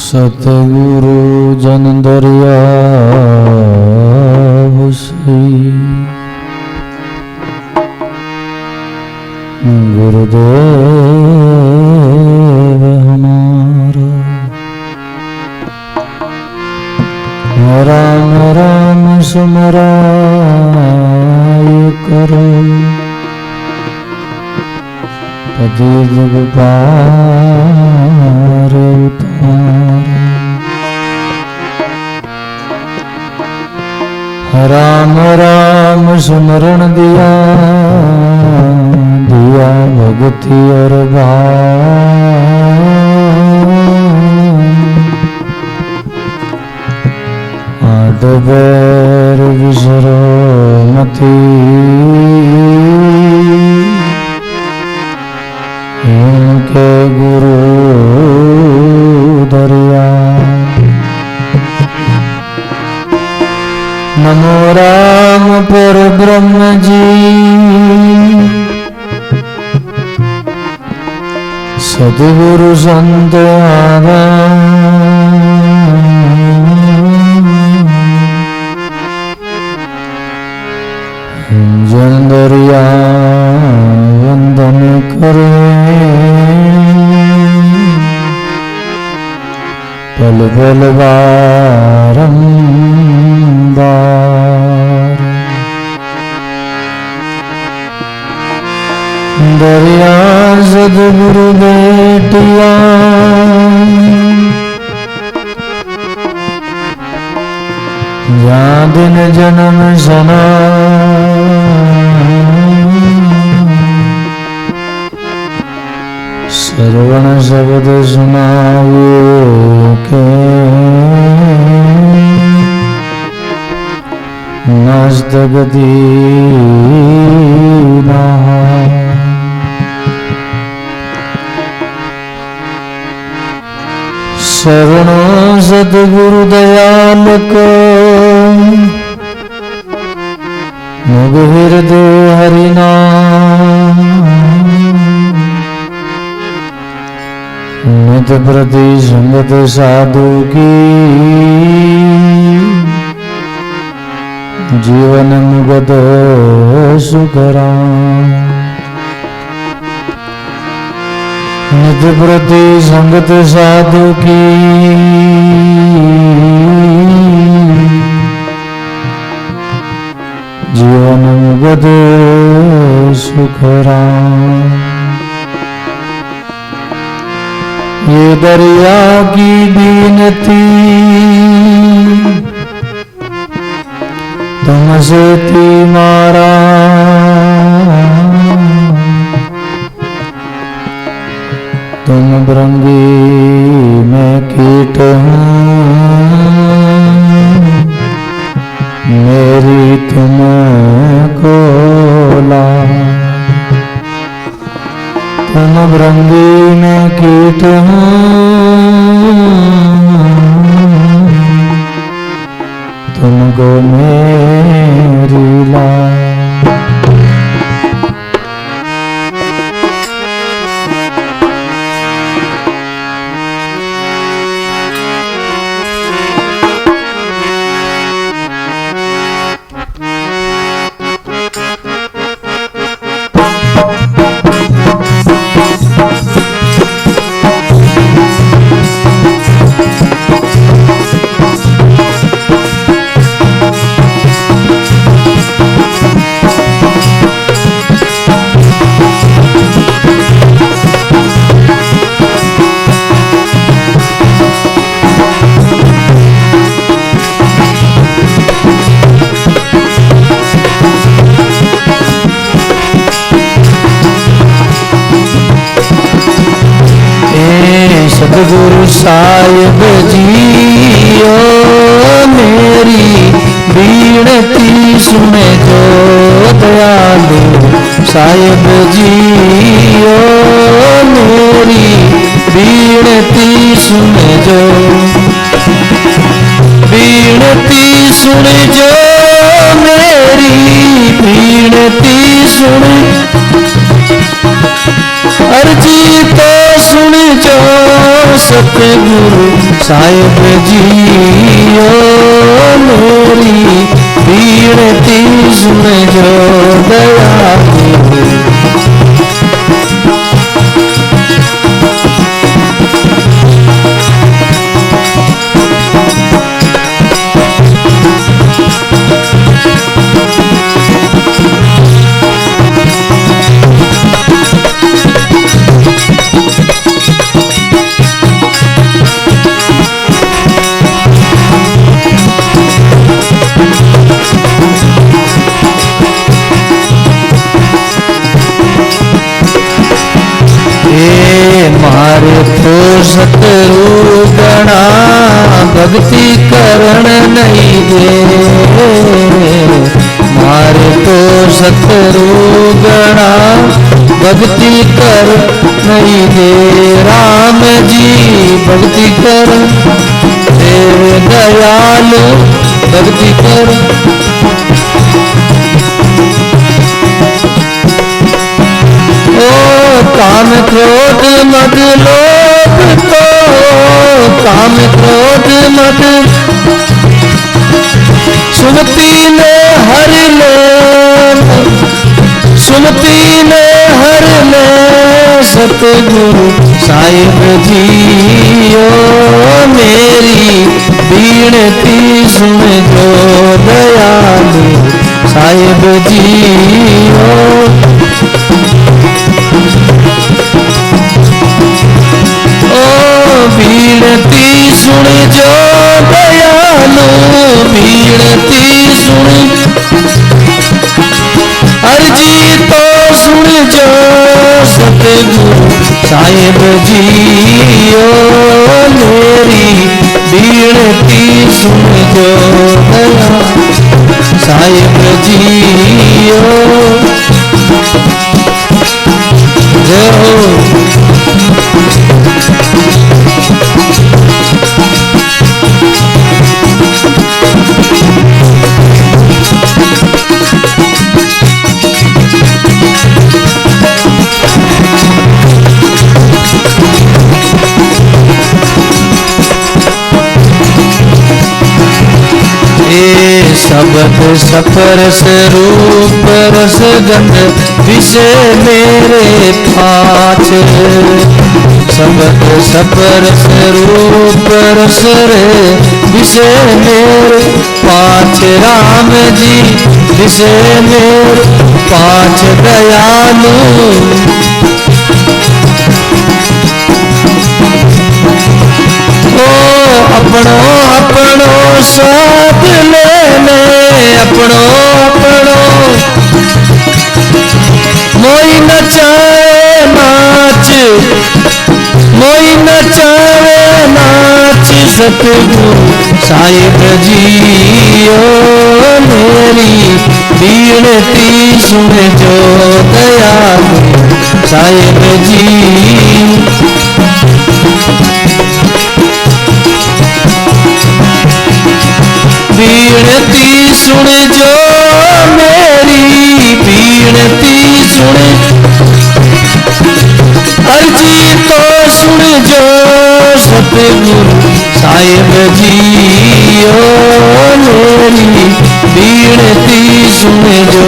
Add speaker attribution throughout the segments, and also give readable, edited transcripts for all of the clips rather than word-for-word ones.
Speaker 1: सतगुरु जन दरिया गुरुदेव हमारा। राम राम सुमराय करो पति जग पार उतार। राम राम सुमरण दिया दिया भगति और आद बैर विसरो मती इनके गुरु दरिया। नमो राम पर ब्रह्म जी सद्गुरु संत जन दरिया वंदन करे पल पल बारंबार। दरिया सद्गुरु बेटिया या दिन जन्म सना श्रवण शब्द सुनावे के नास्त गति नहा। शरणो सद्गुरु दयाल को मुग हृदय हरिनाम। नित प्रति संगत साधु की जीवन मुगत सुखराम। नित प्रति संगत साधु की जीवन मुगत सुखराम। ये दरिया की बीनती तुमसे थी मारा। तुम भृंगी मैं कीट मेरी तुमको ला। तुम भृंगी में कीट तुमको मेरी ला। सद्गुरु साहिब जियो मेरी बीनती सुने जो दयालु। साहिब जियो मेरी बीनती सुने जो। बीनती सुन जो मेरी बीनती सुन। अर्जी तो सुन जो सतगुरु साहिब जियो मेरी विनती सुन जो दयालु। मारे तो सतरू गणा भक्ति करण नहीं दे, मारे तो सतरू गणा भक्ति कर नहीं दे। राम जी भक्ति कर देव दयालु भक्ति कर। काम क्रोध मद लोभ तो काम क्रोध मद सुमति ने हर ले, सुमति ने हर ले सतगुरु साहिब जियो मेरी विनती सुन जो दयालु साहिब जियो। विनती सुन जो दयालु विनती सुन, अर्जी तो सुन जो सतगुरु साहिब जियो मेरी विनती सुन जो दयालु साहिब जियो। जय हो। शब्द सपरस रूप रस गंध विषय मेरे पाँच, शब्द सपरस रूप रस विषय मेरे पाँच। राम जी विषय मेरे पाँच दयालु। अपनो अपनो साथ ले ले, अपनो अपनो मोई नचाए नाच, मोई नचाए नाच सतगुरु साहिब जियो मेरी विनती सुन जो दयालु साहिब जी। विनती सुन जो मेरी विनती सुन, अर्जी तो सुन जो सतगुरु साहिब जियो मेरी विनती सुन जो।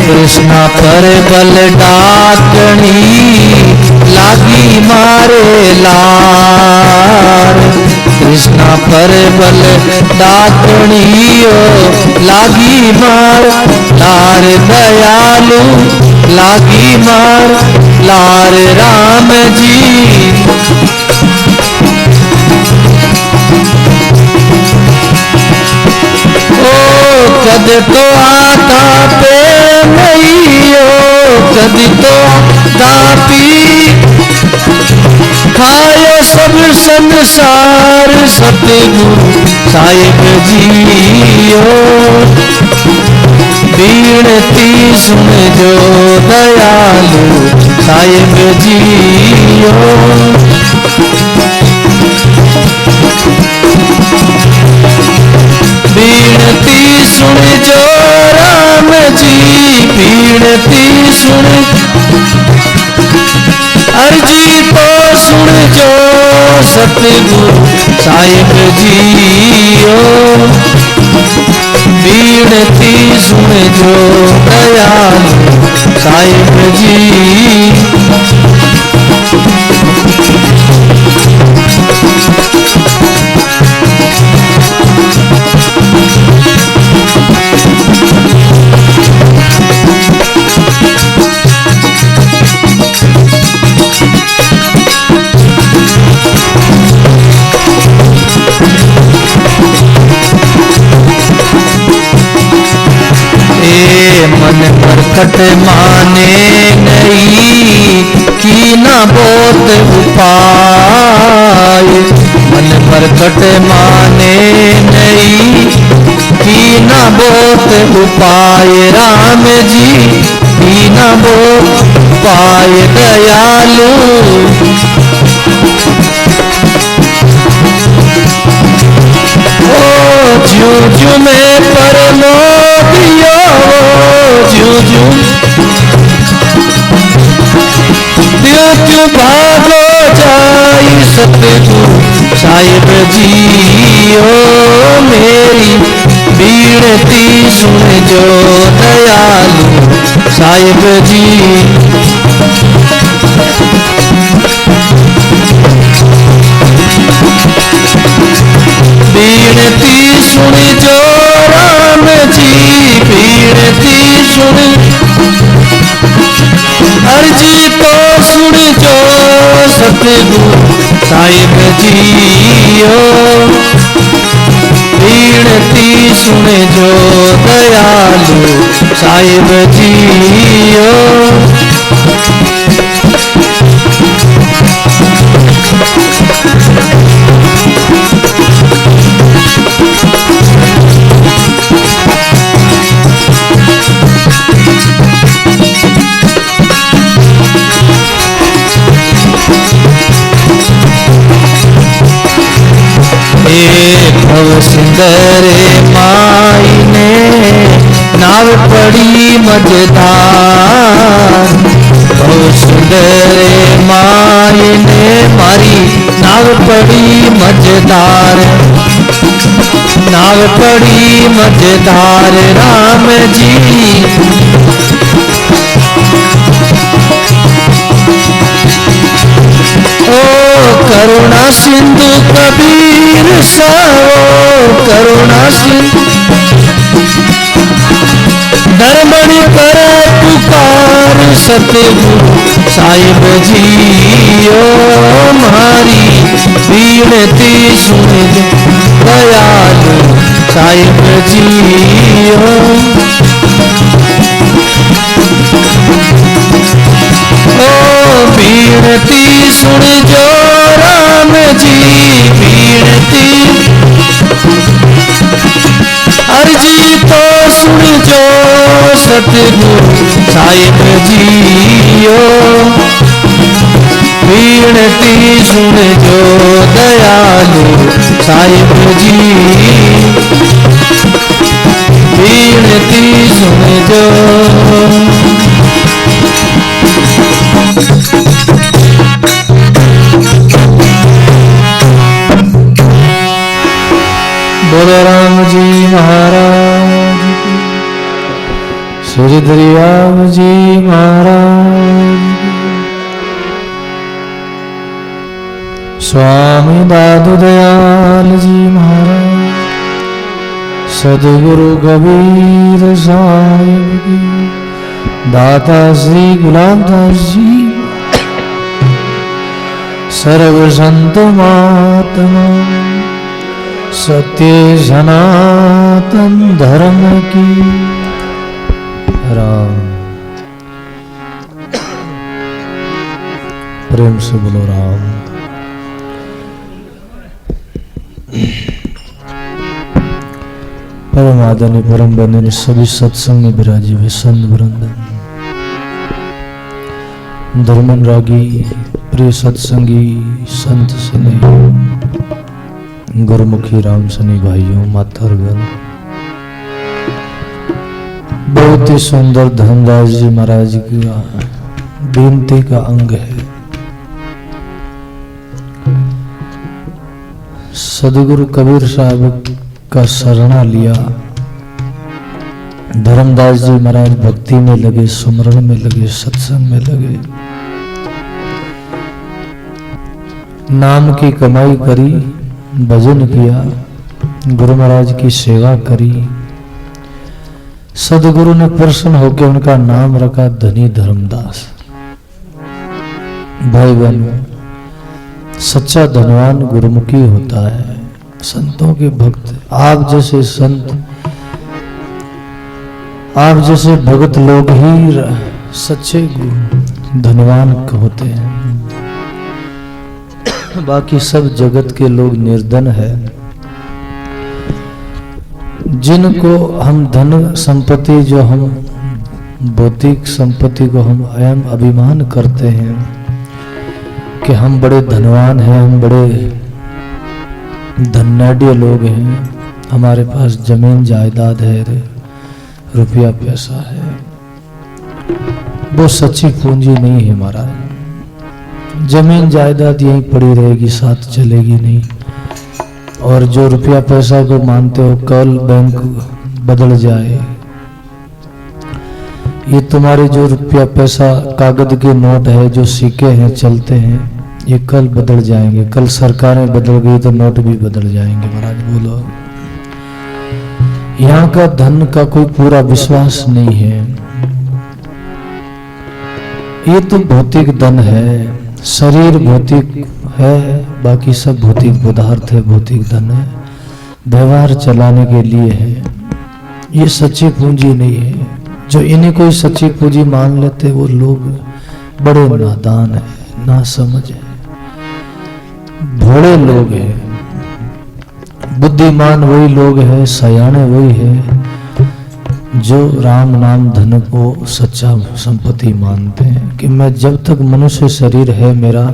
Speaker 1: कृष्णा पर बल डाकनी लागी मारे लार, कृष्णा पर बल डाकनियो लागी मार लार दयालु लागी मार लार राम जी। कद तो आता पे नहीं हो, कद तो दापी खायो सब संसार सतगुरु साहिब जियो बीनती सुन जो दयालु साहिब जियो बीनती सुन जो राम जी बीनती सुन अर्जी तो सुन जो सतगुरु साहिब जियो बीनती सुन जो दयालु साहिब जी मन मरकट माने नहीं की न बोत उपाय मन मरकट माने नहीं की न बोत उपाय राम जी की न बोत उपाय दयालु ओ ज्यू ज्यू में परलो दियो ज्यू ज्यू दियो क्यों भागो जाई सतगुरु साहिब जियो मेरी बीनती सुन जो दयालु साहिब जी बीनती सुन जो राम जी बीनती सुन अर्जी तो सुन जो सतगुरु साहिब जियो बीनती सुन जो दयालु साहिब जियो भव सुंदरे माई ने नाव पड़ी मजेदार भव सुंदरे माई ने मारी नाव पड़ी मजेदार नाव पड़ी मजेदार राम जी ओ करुणा सिंधु कबीर साओ करुणा सिंधु धर्मणि पर पुकार सतगुरु साहिब जियो मारी बीनती सुन दयालु साहिब जियो ओ बीनती सुन जो राम जी बीनती अर्जी तो सुन जो सतगुरु साहिब जियो बीनती सुन जो दयालु साहिब जी बीनती सुन जो बोलो राम जी महाराज श्री दरियाव जी महाराज स्वामी दादू दयाल जी महाराज सदगुरु कबीर साहिब की दाता श्री गुलाबदास जी सर्व संत महात्मा सत्य सनातन धर्म की राम प्रेम से बोलो राम। परम आदरणीय परम बंदनीय सभी सत्संग में विराजी हुए संत वृंद, धर्मरागी प्रिय सत्संगी संत सने, गुरुमुखी राम सनी भाइयों मातरगण, बहुत ही सुंदर धर्मदास जी महाराज की विनती का अंग है। सदगुरु कबीर साहब का शरणा लिया। धर्मदास जी महाराज भक्ति में लगे, सुमरण में लगे, सत्संग में लगे, नाम की कमाई करी, भजन किया, गुरु महाराज की सेवा करी। सदगुरु ने प्रसन्न होकर उनका नाम रखा धनी धर्मदास। भाई बहनों, सच्चा धनवान गुरुमुखी होता है, संतों के भक्त। आप जैसे संत, आप जैसे भगत लोग ही सच्चे धनवान होते हैं। बाकी सब जगत के लोग निर्धन है। जिनको हम धन संपत्ति, जो हम भौतिक संपत्ति को हम अयम अभिमान करते हैं कि हम बड़े धनवान हैं, हम बड़े धनाढ़ लोग हैं, हमारे पास जमीन जायदाद है, रुपया पैसा है, वो सच्ची पूंजी नहीं है महाराज। जमीन जायदाद यहीं पड़ी रहेगी, साथ चलेगी नहीं। और जो रुपया पैसा को मानते हो कल बैंक बदल जाए, ये तुम्हारे जो रुपया पैसा कागज के नोट है, जो सिक्के हैं चलते हैं, ये कल बदल जाएंगे। कल सरकारें बदल गई तो नोट भी बदल जाएंगे महाराज। बोलो, यहाँ का धन का कोई पूरा विश्वास नहीं है। ये तो भौतिक धन है, शरीर भौतिक है, बाकी सब भौतिक पदार्थ है, भौतिक धन है, व्यवहार चलाने के लिए है। ये सच्ची पूंजी नहीं है। जो इन्हें कोई सच्ची पूंजी मान लेते वो लोग बड़े नादान है, ना समझ है, भोले लोग हैं। बुद्धिमान वही लोग हैं, सयाने वही है जो राम नाम धन को सच्चा संपत्ति मानते हैं कि मैं जब तक मनुष्य शरीर है मेरा,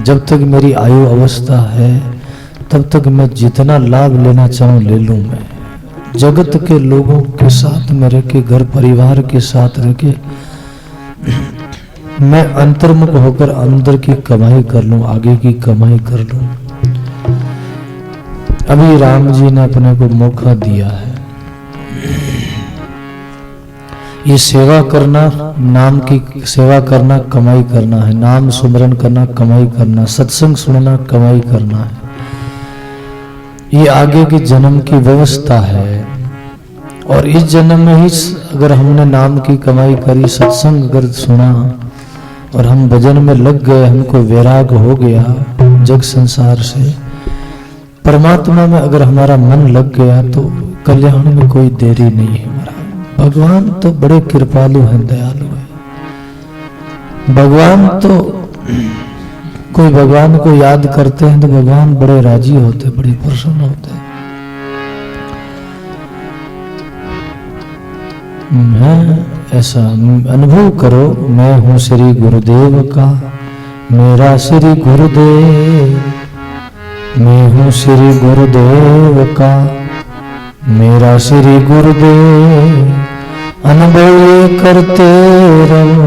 Speaker 1: जब तक मेरी आयु अवस्था है, तब तक मैं जितना लाभ लेना चाहूं ले लूं। मैं जगत के लोगों के साथ में रह के, घर परिवार के साथ रह के, मैं अंतर्मुख होकर अंदर की कमाई कर लूं, आगे की कमाई कर लूं। अभी राम जी ने अपने को मौका दिया है। ये सेवा करना, नाम की सेवा करना कमाई करना है, नाम सुमरन करना कमाई करना, सत्संग सुनना कमाई करना है। ये आगे के जन्म की व्यवस्था है। और इस जन्म में ही अगर हमने नाम की कमाई करी, सत्संग अगर सुना और हम भजन में लग गए, हमको वैराग हो गया जग संसार से, परमात्मा में अगर हमारा मन लग गया तो कल्याण में कोई देरी नहीं है हमारा। भगवान तो बड़े कृपालु हैं, दयालु हैं। भगवान तो कोई भगवान को याद करते हैं तो भगवान बड़े राजी होते, बड़े प्रसन्न होते हैं। मैं ऐसा अनुभव करो, मैं हूँ श्री गुरुदेव का, मेरा श्री गुरुदेव, मैं हूँ श्री गुरुदेव का, मेरा श्री गुरुदेव। अनुभव ये करते रहो,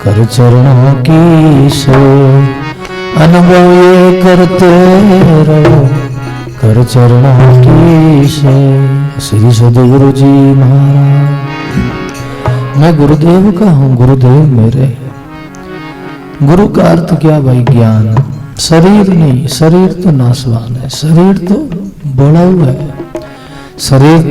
Speaker 1: कर चरणों की सेवा। अनुभव ये करते रहो, कर चरणों की सेवा। श्री सदगुरु जी महाराज। मैं गुरुदेव का हूँ, गुरुदेव मेरे। गुरु का अर्थ क्या भाई? ज्ञान। शरीर नहीं, शरीर तो नाशवान है, शरीर तो बड़ा हुआ है। शरीर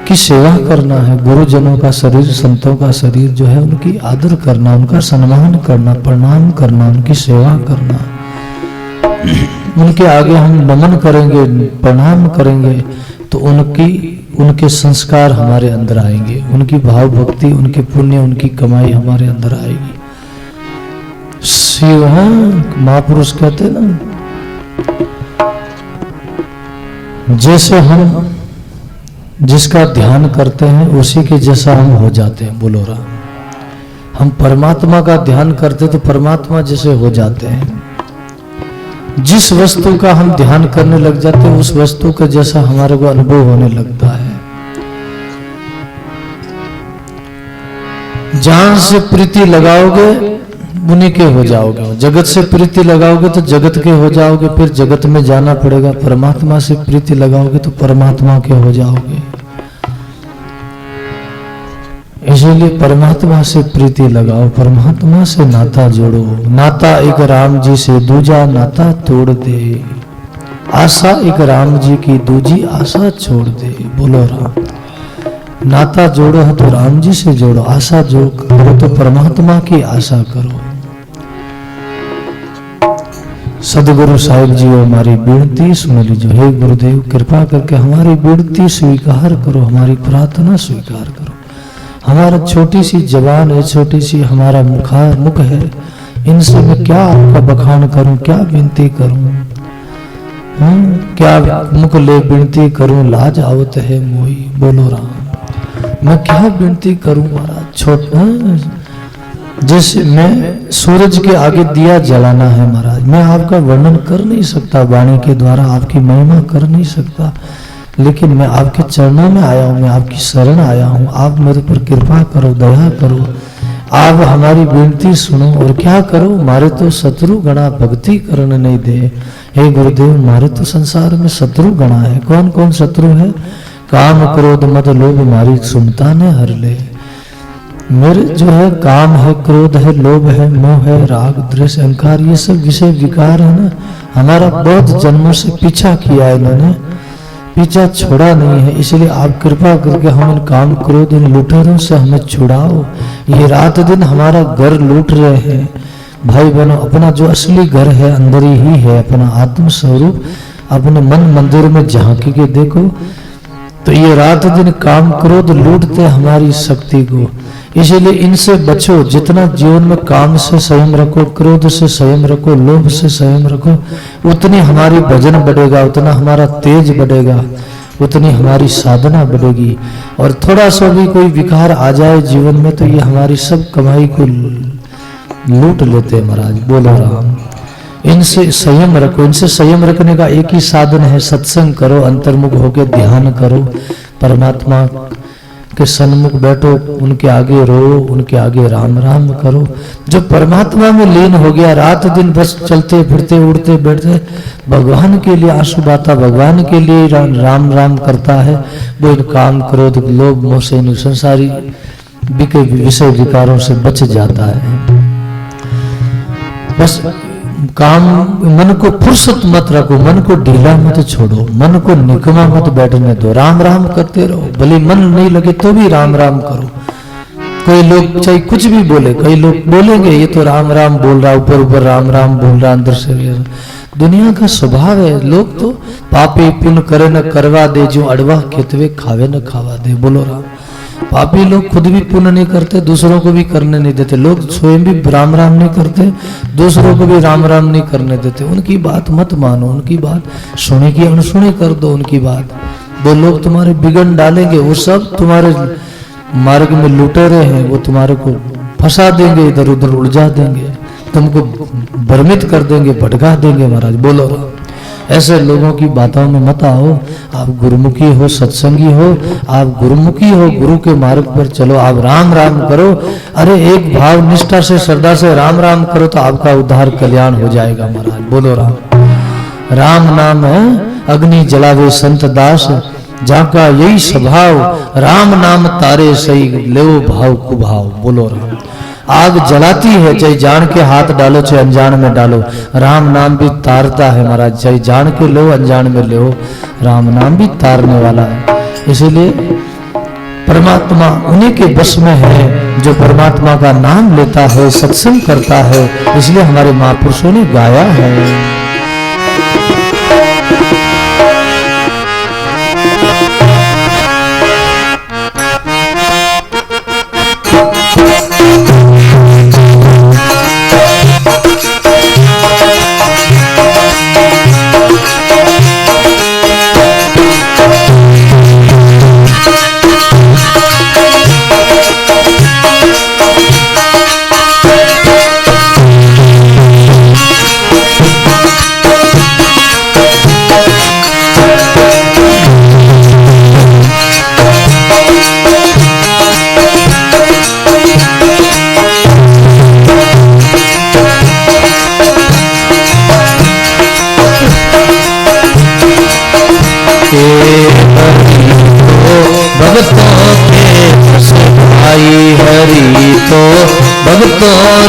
Speaker 1: की सेवा करना है, गुरुजनों का शरीर, संतों का शरीर जो है उनकी आदर करना, उनका सम्मान करना, प्रणाम करना, उनकी सेवा करना। उनके आगे हम नमन करेंगे, प्रणाम करेंगे तो उनके संस्कार हमारे अंदर आएंगे, उनकी भाव भक्ति, उनके पुण्य, उनकी कमाई हमारे अंदर आएगी। शिव महापुरुष कहते ना, जैसे हम जिसका ध्यान करते हैं उसी के जैसा हम हो जाते हैं। बोलो राम। हम परमात्मा का ध्यान करते तो परमात्मा जैसे हो जाते हैं। जिस वस्तु का हम ध्यान करने लग जाते हैं उस वस्तु का जैसा हमारे को अनुभव होने लगता है। जहां से प्रीति लगाओगे उन्हीं के हो जाओगे। जगत से प्रीति लगाओगे तो जगत के हो जाओगे, फिर जगत में जाना पड़ेगा। परमात्मा से प्रीति लगाओगे तो परमात्मा के हो जाओगे। इसलिए परमात्मा से प्रीति लगाओ, परमात्मा से नाता जोड़ो। नाता एक राम जी से दूजा नाता तोड़ दे, आशा एक राम जी की दूजी आशा छोड़ दे। बोलो राम। नाता जोड़ो है तो राम जी से जोड़ो, आशा जो करो तो परमात्मा की आशा करो। सदगुरु साहिब जी हमारी विनती सुन लीजिए। हे गुरुदेव कृपा करके हमारी विनती स्वीकार करो, हमारी प्रार्थना स्वीकार करो। हमारा छोटी सी जबान है, छोटी सी हमारा मुख है, इनसे मैं क्या आपका बखान करूं, क्या विनती करूं, क्या मुख ले विनती करूं, लाज आवत है मोई। बोलो राम। मैं क्या विनती करूं महाराज। छोटा जैसे मैं सूरज के आगे दिया जलाना है महाराज, मैं आपका वर्णन कर नहीं सकता, वाणी के द्वारा आपकी महिमा कर नहीं सकता, लेकिन मैं आपके चरणों में आया हूं, मैं आपकी शरण आया हूं। आप मेरे पर कृपा करो, दया करो, आप हमारी विनती सुनो। और क्या करो, मारे तो शत्रु गणा भक्ति करने नहीं दे। हे गुरुदेव मारे तो संसार में शत्रु गणा है। कौन कौन शत्रु है? काम क्रोध मद लोभ मारी सुमता ने हर ले। मेरे जो है काम है, क्रोध है, लोभ है, मोह है, राग द्वेष अहंकार, ये सब विषय विकार है ना, हमारा बहुत जन्मों से पीछा किया है इन्होंने, पीछा छोड़ा नहीं है। इसलिए आप कृपा करके हम इन काम क्रोध इन लुटेरों से हमें छुड़ाओ। ये रात दिन हमारा घर लूट रहे हैं भाई बहनों। अपना जो असली घर है अंदर ही है, अपना आत्म स्वरूप अपने मन मंदिर में झांकी के देखो तो ये रात दिन काम क्रोध लूटते हमारी शक्ति को। इसीलिए इनसे बचो। जितना जीवन में काम से संयम रखो, क्रोध से संयम रखो, लोभ से संयम रखो, उतनी हमारी भजन बढ़ेगा, उतना हमारा तेज बढ़ेगा, उतनी हमारी साधना बढ़ेगी। और थोड़ा सा भी कोई विकार आ जाए जीवन में तो ये हमारी सब कमाई को लूट लेते महाराज। बोलो राम। इनसे संयम रखो। इनसे संयम रखने का एक ही साधन है, सत्संग करो, अंतर्मुख होकर ध्यान करो, परमात्मा के सन्मुख बैठो, उनके आगे रो, उनके आगे राम राम करो। जो परमात्मा में लीन हो गया, रात दिन बस चलते फिरते उड़ते बैठते भगवान के लिए आंसू बहाता, भगवान के लिए राम राम करता है, वो इन काम क्रोध लोभ मोह से इन संसारी विषय विकारों से बच जाता है। बस काम मन को फुर्सत मत रखो, मन को ढीला मत छोड़ो, मन को निकमा मत बैठने दो, राम राम करते रहो। भले मन नहीं लगे तो भी राम राम करो। कोई लोग चाहे कुछ भी बोले, कई लोग बोलेंगे ये तो राम राम बोल रहा, ऊपर ऊपर राम राम बोल रहा, अंदर से दुनिया का स्वभाव है। लोग तो पापी पुण्य करे न करवा दे, जो अड़वा खेतवे खावे न खावा दे। बोलो राम। पापी लोग खुद भी पुण्य नहीं करते, दूसरों को भी करने नहीं देते। लोग स्वयं भी राम राम नहीं करते, दूसरों को भी राम राम नहीं करने देते। उनकी बात मत मानो, उनकी बात सुने की अनसुनी कर दो उनकी बात। वो लोग तुम्हारे बिगड़ डालेंगे, वो सब तुम्हारे मार्ग में लुटेरे हैं, वो तुम्हारे को फंसा देंगे, इधर उधर उलझा देंगे, तुमको भ्रमित कर देंगे, भटका देंगे महाराज। बोलो ऐसे लोगों की बातों में मत आओ। आप गुरुमुखी हो, सत्संगी हो, आप गुरुमुखी हो, गुरु के मार्ग पर चलो, आप राम राम करो। अरे एक भाव निष्ठा से श्रद्धा से राम राम करो तो आपका उद्धार कल्याण हो जाएगा महाराज। बोलो राम। राम नाम है अग्नि जलावे संत दास, जाका यही स्वभाव, राम नाम तारे सही ले भाव कुभाव। बोलो राम। आग जलाती है, चाहे जान के हाथ डालो चाहे अनजान में डालो, राम नाम भी तारता है महाराज। चाहे जान के लो अनजान में लो, राम नाम भी तारने वाला है। इसीलिए परमात्मा उन्हीं के बस में है जो परमात्मा का नाम लेता है, सत्संग करता है। इसलिए हमारे महापुरुषों ने गाया है।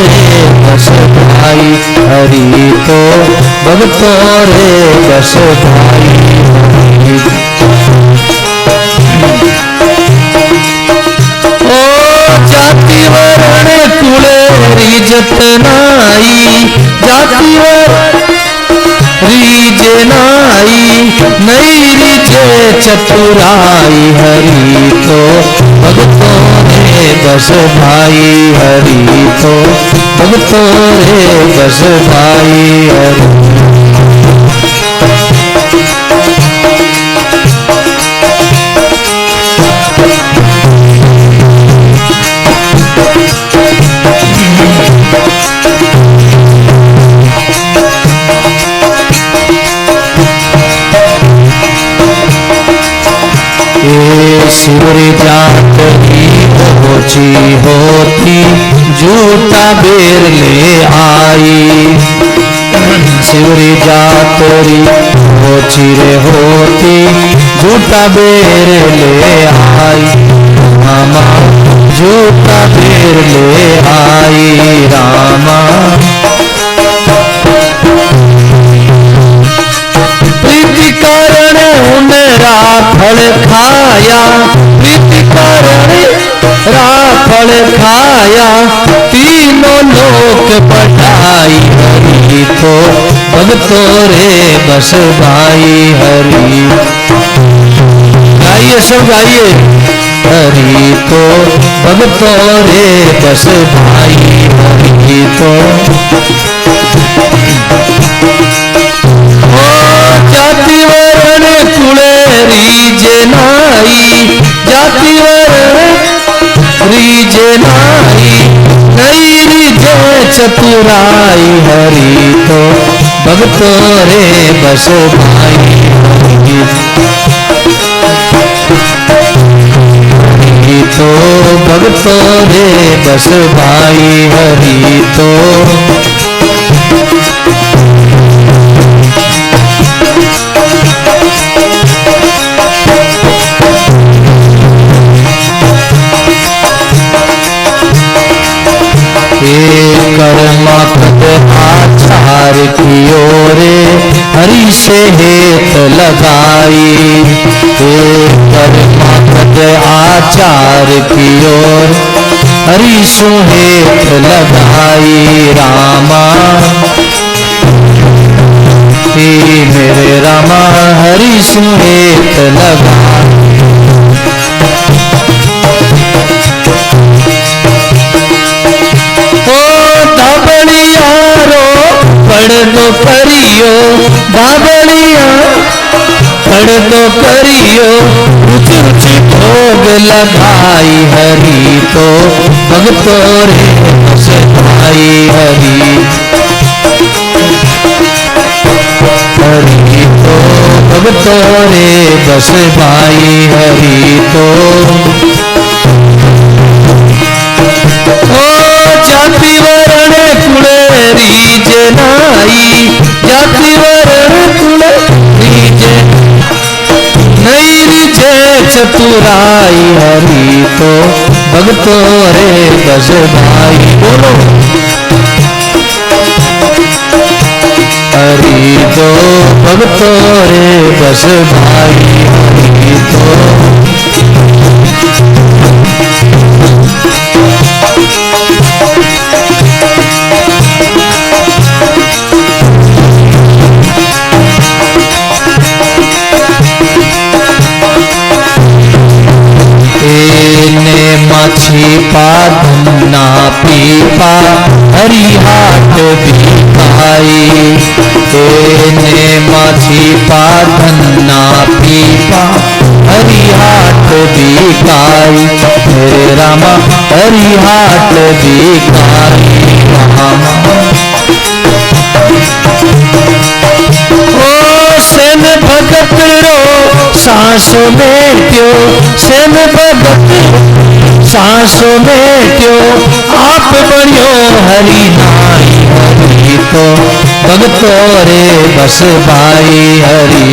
Speaker 1: रे बस भाई हरि तो भगतों रे बस भाई हरि। ओ जाति वर्ण कुले रीजत नाई, जाति वर्ण रीजे नाई, नहीं रीजे चतुराई हरि तो भगतों रे बस भाई हरि तो भगतों रे बस भाई हरि। शिवरी जात की ओछी होती झूठा बेर ले आई, शिवरी जात री ओछी रे होती झूठा बेर ले आई, रामा झूठा बेर ले आई रामा। प्रीति कारण मेरा फल खाया, प्रीति कारण राफल खाया, तीनों लोक पढ़ाई हरि तो भगतों रे बस भाई हरि। गाइए सब गाइए, हरि तो भगतों रे बस भाई हरि तो। जाति वर्ण कुले रीजे नाई, जाति वर्ण रीजे नाई, नहीं रीजे चतुराई हरि तो भगतों रे बस भाई हरि। हरि तो भगतों रे बस भाई हरि तो। कर्मा पद आचार कियो रे हरि से हेत लगाई, कर्मा पद आचार कियो हरि सु हेत लगाई रामा। मेरे रामा हरि सु हेत लगाई। पढ़ दो करियो बाबलिया, पढ़ दो करियो रुचि रुचि भोग लगाई हरि तो भगतों रे बस भाई हरि। हरि तो भगतों रे बस भाई हरि तो। जाति वर्ण कुले रीजे नाई, जाति वर्ण कुले रीजे नहीं रीजे चतुराई हरि तो भगतों रे बस भाई। बोलो हरि तो भगतों रे बस भाई हरि तो। छिपा धन्ना पीपा हरि हाट बिकाई, तेने छिपा धन्ना पीपा हरि हाट बिकाई, मेरे रामा हरि हाट बिकाई रामा। ओ सेन भगत रो सांसों में क्यों, सेन भगत सांसों में क्यों आप बनियो हरि नाई हरि तो भगतों रे बस भाई हरि,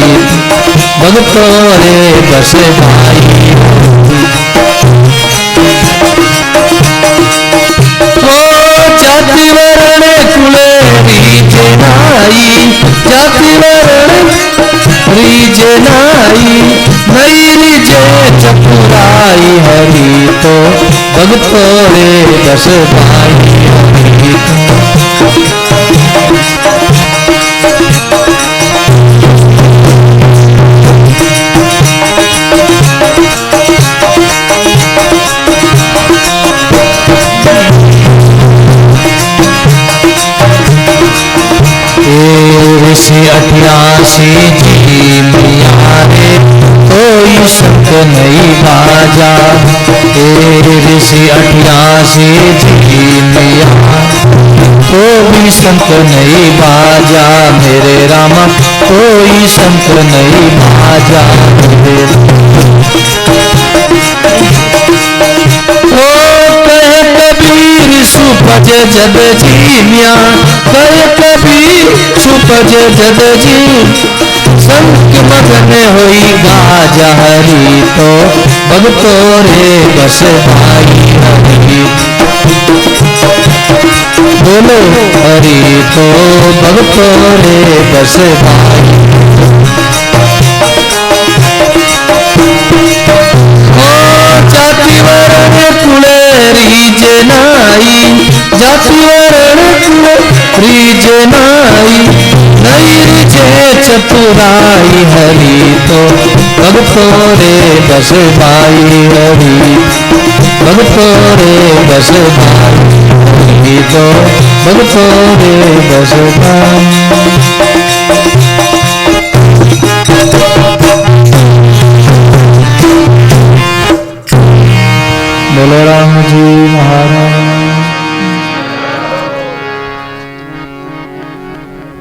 Speaker 1: भगतों रे बस भाई। ओ जाति वर्ण कुले रीझ नाई, जाति वर्ण रीझ नाई, नहीं रीझे चतुराई हरि तो भगतों रे बस भाई हरि ऋषि 88 जी मिया रे कोई संत नहीं बाजा, ऋषि 88 जी मिया कोई संत नहीं बाजा, मेरे रामा कोई संत नहीं बाजा। कबीर सुपज जद जी मिया, कहे कबीर सुपज जद जी, संत मगन होई गाजा हरि तो भगतों रे बस भाई हरि, बोलो हरि तो भगतों रे बस भाई। जाति वर्ण कुले रीझ नाई, जाति वर्ण कुले रीझ नाई, नहीं रीझे चतुराई हरि तो भगतों रे बस भाई हरि, भगतों रे बस भाई हरि तो भगतों रे बस भाई। बोलो राम जी महाराज।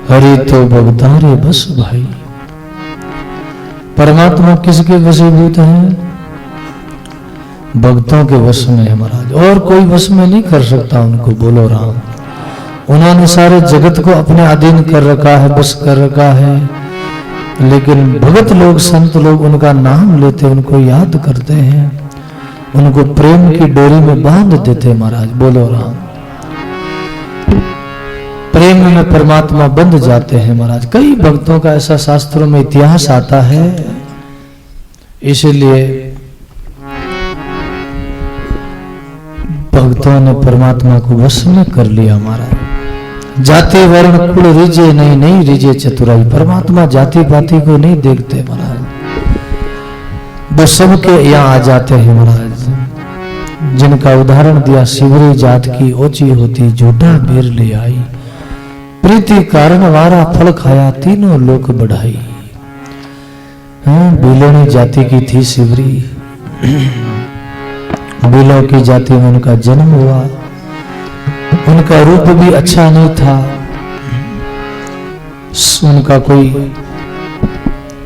Speaker 1: हरि तो भगता रे बस भाई। परमात्मा किसके वशीभूत है? भक्तों के वश में है महाराज, और कोई वश में नहीं कर सकता उनको। बोलो राम। उन्होंने सारे जगत को अपने अधीन कर रखा है, बस कर रखा है, लेकिन भगत लोग, संत लोग उनका नाम लेते, उनको याद करते हैं, उनको प्रेम की डोरी में बांध देते महाराज। बोलो राम। प्रेम में परमात्मा बंध जाते हैं महाराज। कई भक्तों का ऐसा शास्त्रों में इतिहास आता है, इसलिए भक्तों ने परमात्मा को वश में कर लिया महाराज। जाति वर्ण कुल रीझे नहीं, नहीं रीझे चतुराई। परमात्मा जाति पाति को नहीं देखते महाराज, वो सबके यहाँ आ जाते हैं महाराज। जिनका उदाहरण दिया, शिवरी जात की ओची होती, झूठा बेर ले आई, प्रीति कारण वारा फल खाया, तीनों लोक बढ़ाई। बिलोनी जाति की थी शिवरी, बिलों की जाति में उनका जन्म हुआ। उनका रूप भी अच्छा नहीं था, उनका कोई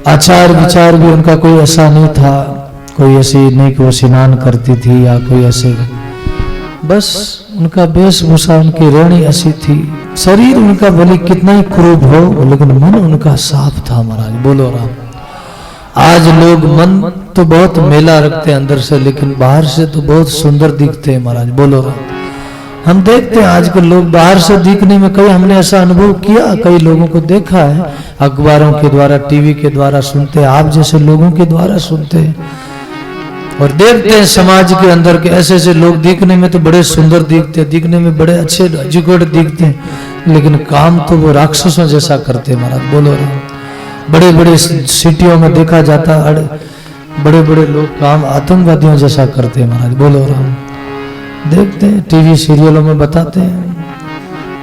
Speaker 1: आचार विचार भी उनका कोई ऐसा नहीं था, कोई ऐसी नहीं कि वो स्नान करती थी या कोई ऐसे, बस उनका वेशभूषा, उनकी रहनी ऐसी थी। शरीर उनका भले कितना ही क्रूर हो, लेकिन मन उनका साफ था महाराज। बोलो राम। आज लोग मन तो बहुत मेला रखते हैं अंदर से, लेकिन बाहर से तो बहुत सुंदर दिखते हैं महाराज। बोलो राम। हम देखते हैं आजकल लोग बाहर से दिखने में, कई हमने ऐसा अनुभव किया, कई लोगों को देखा है, अखबारों के द्वारा, टीवी के द्वारा सुनते हैं, आप जैसे लोगों के द्वारा सुनते हैं और देखते हैं समाज के अंदर के ऐसे ऐसे लोग दिखने में तो बड़े सुंदर दिखते हैं, दिखने में बड़े अच्छे एजुकेटेड दिखते हैं, लेकिन काम तो वो राक्षसों जैसा करते हैं महाराज। बोलो राम। बड़े बड़े सिटियों में देखा जाता है, बड़े बड़े लोग काम आतंकवादियों जैसा करते हैं महाराज। बोलो राम। देखते हैं टीवी सीरियलों में बताते हैं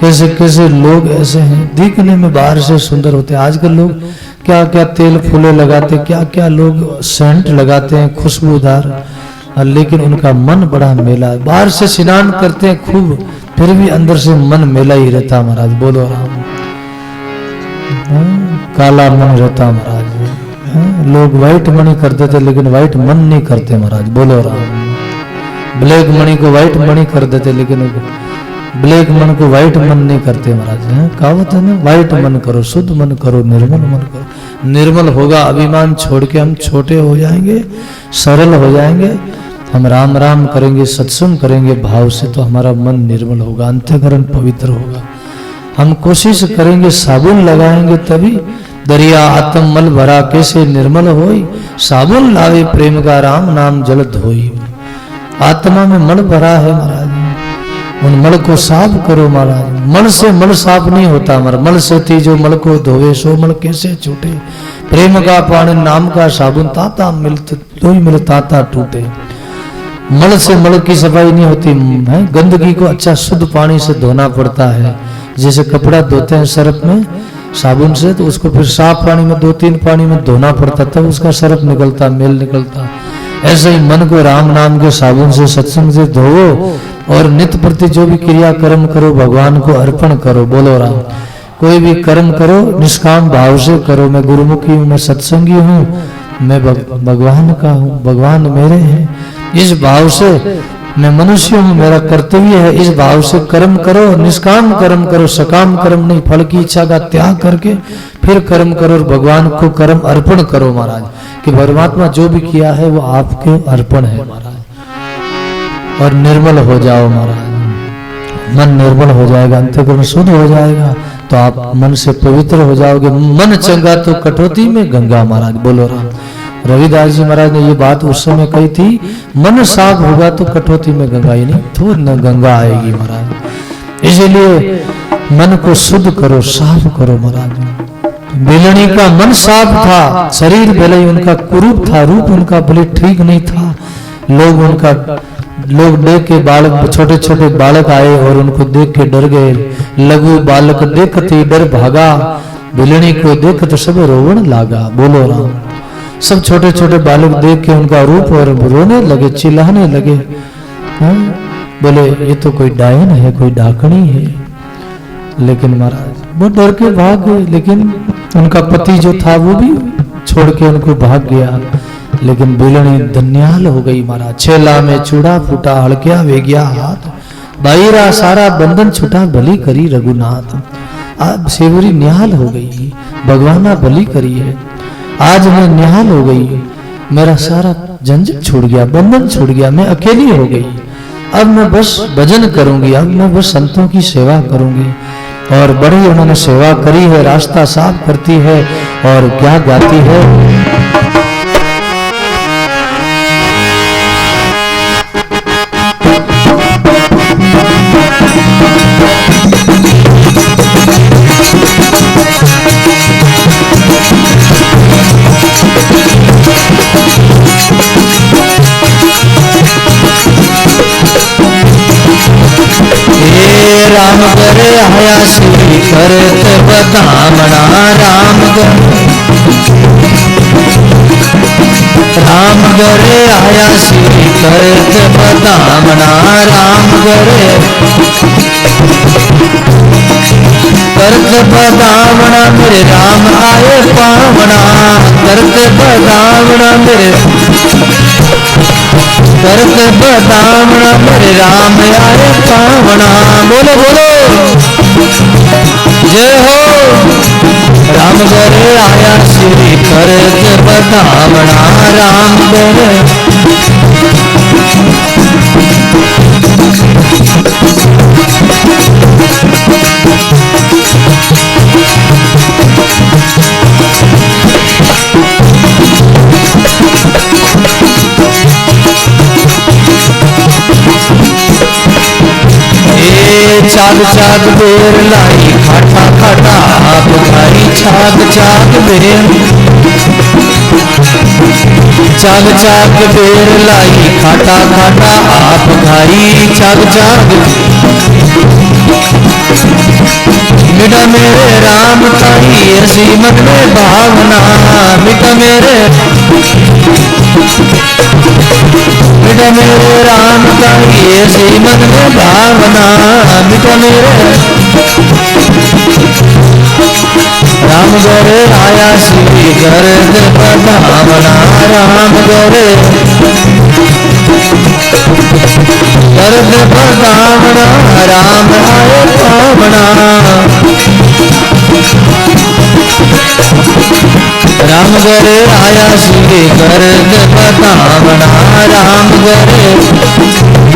Speaker 1: कैसे कैसे लोग ऐसे हैं, दिखने में बाहर से सुंदर होते हैं। आजकल लोग क्या क्या तेल फूले लगाते, क्या क्या लोग सेंट लगाते हैं खुशबूदार, लेकिन उनका मन बड़ा मेला है। बाहर से स्नान करते हैं खूब, फिर भी अंदर से मन मेला ही रहता महाराज। बोलो राम। काला मन रहता महाराज। लोग व्हाइट मनी करते थे, लेकिन व्हाइट मन नहीं करते महाराज। बोलो राम। ब्लैक मनी को व्हाइट मनी कर देते, लेकिन ब्लैक मन को व्हाइट मन नहीं करते महाराज। कहावत है ना, व्हाइट मन करो, शुद्ध मन करो, निर्मल मन करो। निर्मल होगा, अभिमान छोड़ के हम छोटे हो जाएंगे, सरल हो जाएंगे, हम राम राम करेंगे, सत्संग करेंगे भाव से, तो हमारा मन निर्मल होगा, अंतःकरण पवित्र होगा। हम कोशिश करेंगे, साबुन लगाएंगे तभी दरिया आत्म मल भरा कैसे निर्मल होई, साबुन लावे प्रेम का राम नाम जल धोई। आत्मा में मल भरा है महाराज, उन मल को साफ करो महाराज। मल से मल साफ नहीं होता हमारा, मल से थी जो मल को धोवे सो मल कैसे छूटे। प्रेम का पानी नाम का साबुन ताता मिलते तो ही मिल ताता टूटे। मल से मल की सफाई नहीं होती है, गंदगी को अच्छा शुद्ध पानी से धोना पड़ता है। जैसे कपड़ा धोते हैं सर्फ में साबुन से, तो उसको फिर साफ पानी में 2-3 पानी में धोना पड़ता, तब उसका सर्फ निकलता, मेल निकलता। ऐसे ही मन को राम नाम के साबुन से सत्संग से धोवो और नित्य प्रति जो भी क्रिया कर्म करो भगवान को अर्पण करो। बोलो राम। कोई भी कर्म करो निष्काम भाव से करो। मैं गुरुमुखी हूँ, मैं सत्संगी हूँ, मैं भगवान का हूँ, भगवान मेरे हैं, इस भाव से मैं मनुष्य हूँ, मेरा कर्तव्य है, इस भाव से कर्म करो। निष्काम कर्म करो, सकाम कर्म नहीं, फल की इच्छा का त्याग करके फिर कर्म करो और भगवान को कर्म अर्पण करो महाराज, कि परमात्मा जो भी किया है वो आपके अर्पण है महाराज। और निर्मल हो जाओ महाराज, मन निर्मल हो जाएगा, अंतःकरण शुद्ध हो जाएगा, तो आप मन से पवित्र हो जाओगे। मन चंगा तो कटौती में गंगा महाराज। बोलो राम। रविदास जी महाराज ने ये बात उस समय कही थी, मन साफ होगा तो कटौती में गंगा, ही नहीं तो न गंगा आएगी महाराज। इसीलिए मन को शुद्ध करो, साफ करो महाराज। बेलनी का मन साफ था, शरीर भले ही उनका कुरूप था, रूप उनका भले ठीक नहीं था। लोग देख के बालक, छोटे छोटे बालक आए और उनको देख के डर गए। लघु बालक देखते डर भागा, बेलनी को देखत सब रोवण लागा। बोलो राम। सब छोटे छोटे बालक देख के उनका रूप और रोने लगे, चिल्लाने लगे। बोले ये तो कोई डायन है, कोई डाकनी है। लेकिन महाराज वो डर के भाग गए, लेकिन उनका पति जो था वो भी छोड़ के उनको भाग गया। लेकिन बेलनी धन्याल हो गई महाराज। छेला में चूड़ा फूटा, हड़किया वे गया हाथ, बाईरा सारा बंधन छुटा, भली करी रघुनाथ। अब सेवरी निहाल हो गई, भगवाना भली करी है। आज मैं निहाल हो गई, मेरा सारा झंझट छूट गया, बंधन छूट गया, मैं अकेली हो गई। अब मैं बस भजन करूंगी, अब मैं बस संतों की सेवा करूंगी। और बड़ी उन्होंने सेवा करी है, रास्ता साफ करती है और क्या गाती है। राम करे आया श्री करत बदामणा, राम करे आया श्री करत बदामणा, राम करे करत बदामणा, मेरे राम आए पावना। करत बदामणा मेरे, करत बदामणा मेरे राम आए पावना। बोलो बोलो जय हो। राम करे आया श्री करत बदामणा, राम करे चाग चाग बेर लाई खाटा खाटा, आप खाई चाग चाग बेर। चाग चाग बेर लाई खाटा खाटा, आप खाई चाग चाग। मिटा मेरे राम ताई ऐसी मन में भावना, मिटा मेरे राम ताई ऐसी मन में भावना। मिटा मेरे राम करे आया श्री करत बदामणा, राम करे करत बदामणा, राम आए पावना। राम राम करे आया श्री करत बतावना राम करे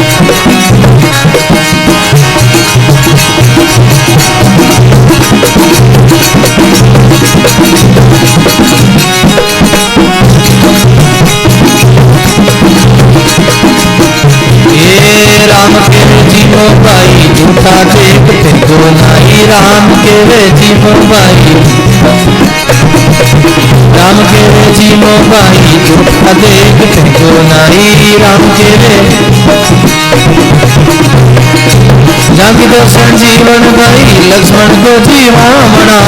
Speaker 1: राम के जीवो भाई झूठा देखते को नहीं राम के जीवो भाई राम के जीवो भाई झूठा देखते को नहीं राम के जग दर्शन जीवन भाई लक्ष्मण को जीवामणा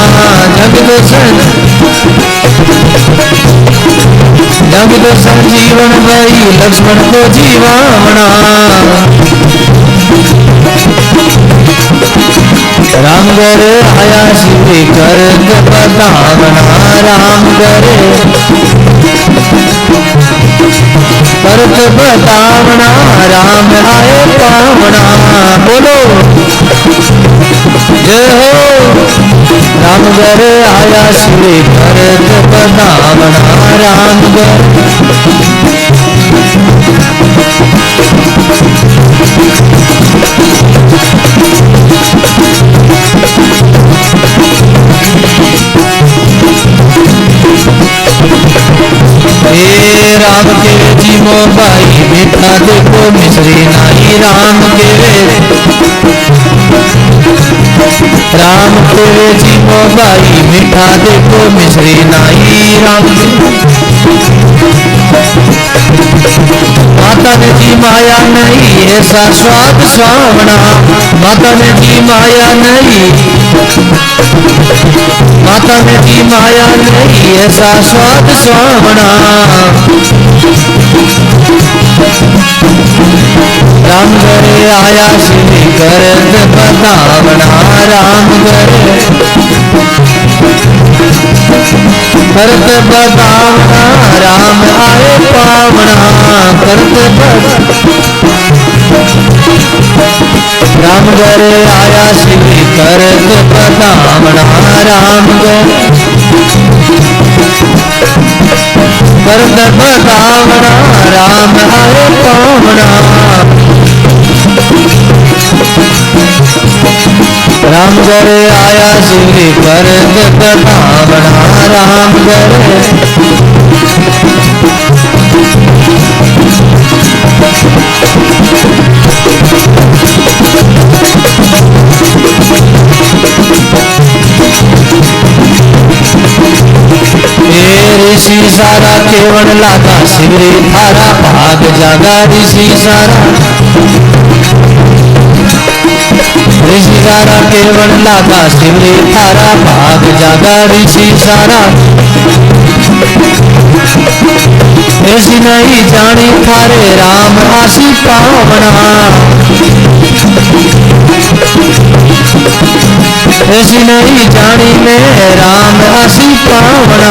Speaker 1: जग दर्शन जीवन भाई लक्ष्मण को जीवामणा राम करे आया श्री करत बतावना राम करे करत बतावना राम आए पावना बोलो जय हो राम करे आया श्री करत बतावना राम करे राम के जीवो भाई मीठा देखो मिश्री नाई राम के जीवो भाई मीठा देखो मिश्री नाई राम माता ने जी माया नहीं ऐसा स्वाद स्वावना माता ने जी माया नहीं माता ने जी माया नहीं ऐसा स्वाद स्वावना राम करे आया श्री करत बतावना राम करे करत बतावना राम आए पावना करत राम करे आया श्री करत बतावना राम करे करत बतावना राम आए पावना राम करे आया श्री करत बतावना राम करे ऋषि सारा केवल लागा शिवरे थारा भाग जागा ऋषि सारा केवल लागा शिवरे थारा भाग जागा ऋषि सारा ऐसी नहीं जानी थारे राम आसी पावना ऐसी नहीं जानी मैं राम आसी पावना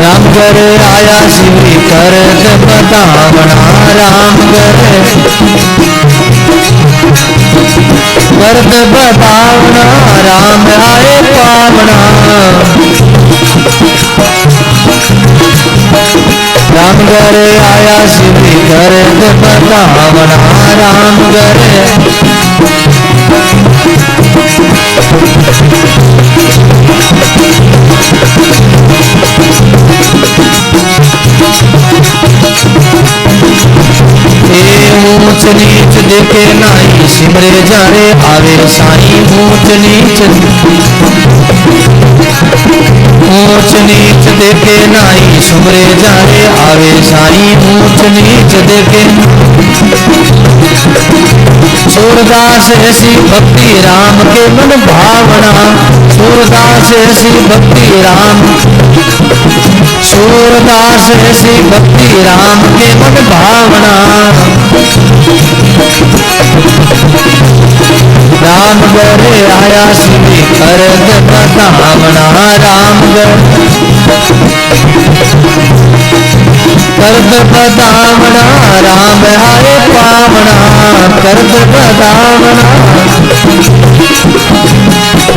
Speaker 1: राम करे आया शिवरी करत बतावना राम करे करत बतावना राम आए पावना राम करे आया शिवरी करत बतावना राम करे ऊंच नीच देखे नाई सिमरे जारे आवे साई ऊंच नीच देखे नाई सिमरे जारे आवे साई ऊंच नीच देखे सूरदास ऐसी भक्ति राम के मन भावना सूरदास ऐसी भक्ति राम सूरदास ऐसी भक्ति राम के मन भावना राम करे आया श्री करत बतावना राम करत बतावना राम आए पावना करत बतावना